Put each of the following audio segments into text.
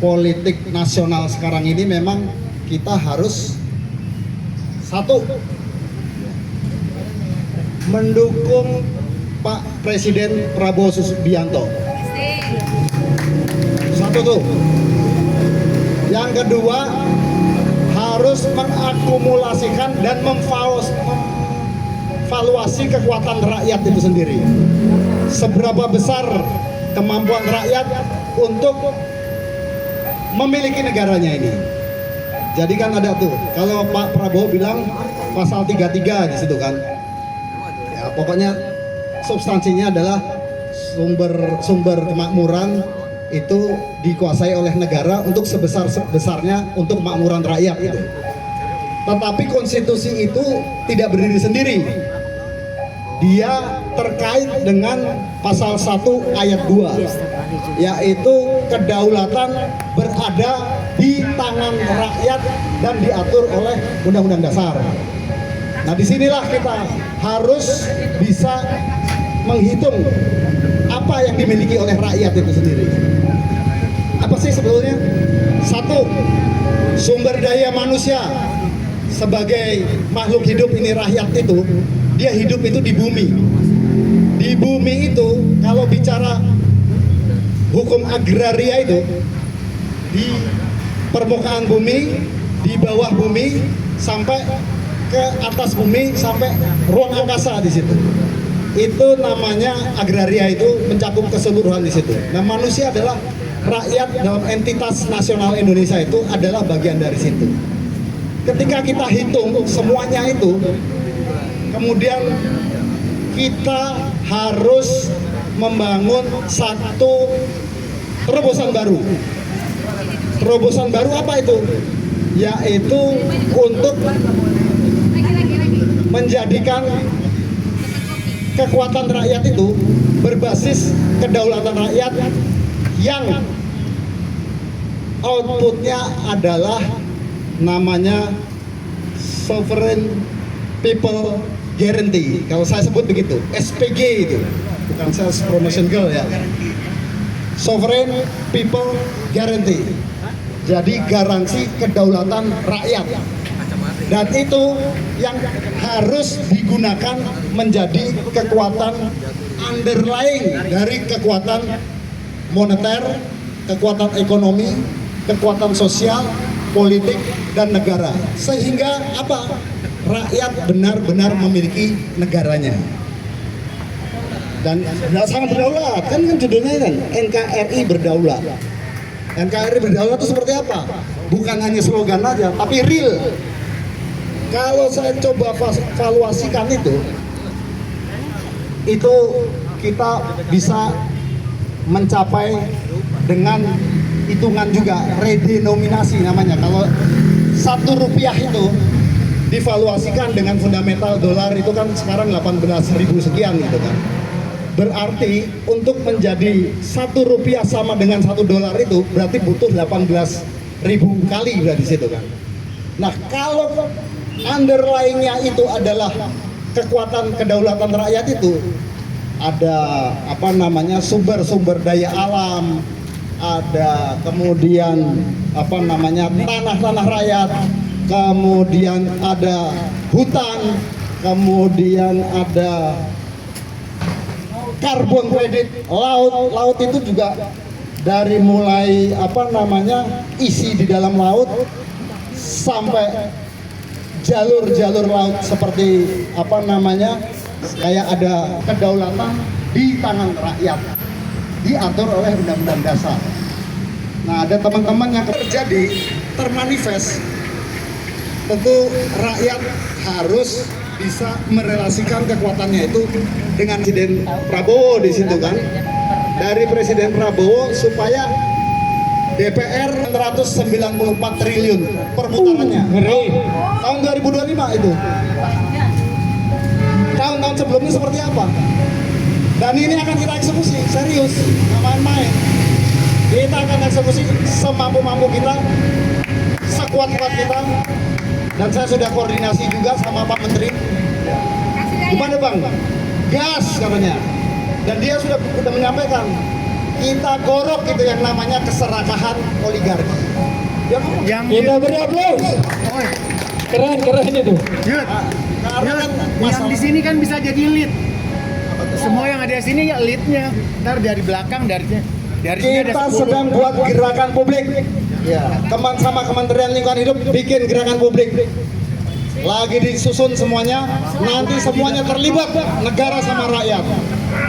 politik nasional sekarang ini memang kita harus satu, mendukung Pak Presiden Prabowo Subianto. Satu tuh. Yang kedua, harus mengakumulasikan dan memvaluasi kekuatan rakyat itu sendiri. Seberapa besar kemampuan rakyat untuk memiliki negaranya ini. Jadi kan ada tuh, kalau Pak Prabowo bilang pasal 33 di situ kan. Ya, pokoknya substansinya adalah sumber kemakmuran itu dikuasai oleh negara untuk sebesar-besarnya untuk kemakmuran rakyat itu. Tetapi konstitusi itu tidak berdiri sendiri. Dia terkait dengan pasal 1 ayat 2, yaitu kedaulatan berada di tangan rakyat dan diatur oleh Undang-Undang Dasar. Nah, disinilah kita harus bisa menghitung apa yang dimiliki oleh rakyat itu sendiri. Apa sih sebetulnya? Satu, sumber daya manusia. Sebagai makhluk hidup ini, rakyat itu, dia hidup itu di bumi. Di bumi itu, kalau bicara hukum agraria itu, di permukaan bumi, di bawah bumi, sampai ke atas bumi, sampai ruang angkasa di situ. Itu namanya agraria, itu mencakup keseluruhan di situ. Nah, manusia adalah rakyat dalam entitas nasional Indonesia, itu adalah bagian dari situ. Ketika kita hitung semuanya itu, kemudian kita harus membangun satu terobosan baru. Terobosan baru apa itu? Yaitu untuk menjadikan kekuatan rakyat itu berbasis kedaulatan rakyat yang outputnya adalah namanya Sovereign People Guarantee. Kalau saya sebut begitu, SPG itu, bukan Sales Promotion Girl ya. Sovereign People Guarantee. Jadi garansi kedaulatan rakyat. Dan itu yang harus digunakan menjadi kekuatan underlying dari kekuatan moneter, kekuatan ekonomi, kekuatan sosial, politik, dan negara. Sehingga apa? Rakyat benar-benar memiliki negaranya. Dan sangat berdaulat, kan judulnya kan NKRI berdaulat. NKRI berdaulat itu seperti apa? Bukan hanya slogan aja, tapi real. Kalau saya coba valuasikan itu kita bisa mencapai dengan hitungan juga redenominasi namanya. Kalau 1 rupiah itu divaluasikan dengan fundamental dolar itu kan sekarang 18.000 sekian gitu kan. Berarti untuk menjadi 1 rupiah sama dengan 1 dolar itu berarti butuh 18.000 kali berarti situ kan. Nah, kalau underlying-nya itu adalah kekuatan kedaulatan rakyat, itu ada apa namanya sumber-sumber daya alam, ada kemudian apa namanya tanah-tanah rakyat, kemudian ada hutan, kemudian ada karbon kredit, laut itu juga dari mulai apa namanya isi di dalam laut sampai jalur-jalur laut seperti apa namanya kayak ada kedaulatan di tangan rakyat, diatur oleh Undang-Undang Dasar. Nah, ada teman-teman yang terjadi termanifest, tentu rakyat harus bisa merelasikan kekuatannya itu dengan Presiden Prabowo di situ kan. Dari Presiden Prabowo supaya DPR 194 triliun perputarannya. Tahun 2025 itu. Tahun-tahun sebelumnya seperti apa? Dan ini akan kita eksekusi, serius, nggak main-main. Kita akan eksekusi semampu-mampu kita, sekuat-kuat kita. Dan saya sudah koordinasi juga sama Pak Menteri. Gimana Bang? Gas katanya. Dan dia sudah menyampaikan kita gorok itu yang namanya keserakahan oligarki. Yang Kita beri aplaus. Keren itu. Yud, Karena kan yang masalah di sini kan bisa jadi lead. Semua yang ada di sini ya leadnya. Ntar dari belakang dari sini ada kita 10. sedang buat gerakan publik. Ya, teman sama Kementerian Lingkungan Hidup bikin gerakan publik. Lagi disusun semuanya, nanti semuanya terlibat negara sama rakyat.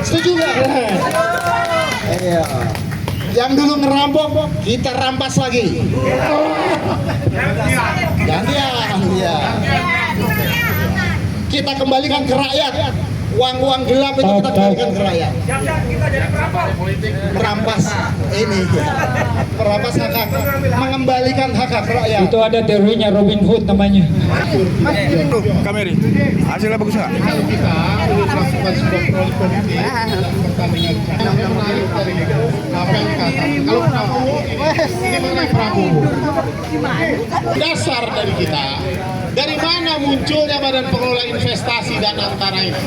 Setuju nggak? Iya. Yang dulu ngerampok, kita rampas lagi. Gantian, ya. Kita kembalikan ke rakyat. Uang-uang gelap itu kita kembalikan ke rakyat. Merampas ini, merampas hak-hak, mengembalikan hak-hak rakyat. Itu ada teorinya Robin Hood namanya. Kameri, hasilnya bagus nggak? Kalau kita melakukan sebuah politik pertandingan yang menarik dari apa yang dikatakan kalau Prabowo ini mengenai Prabowo dasar dari kita, dari mana munculnya Badan Pengelola Investasi dan Antara ini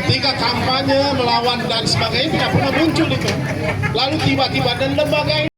ketika kampanye melawan dan sebagainya tidak pernah muncul itu, lalu tiba-tiba dan lembaga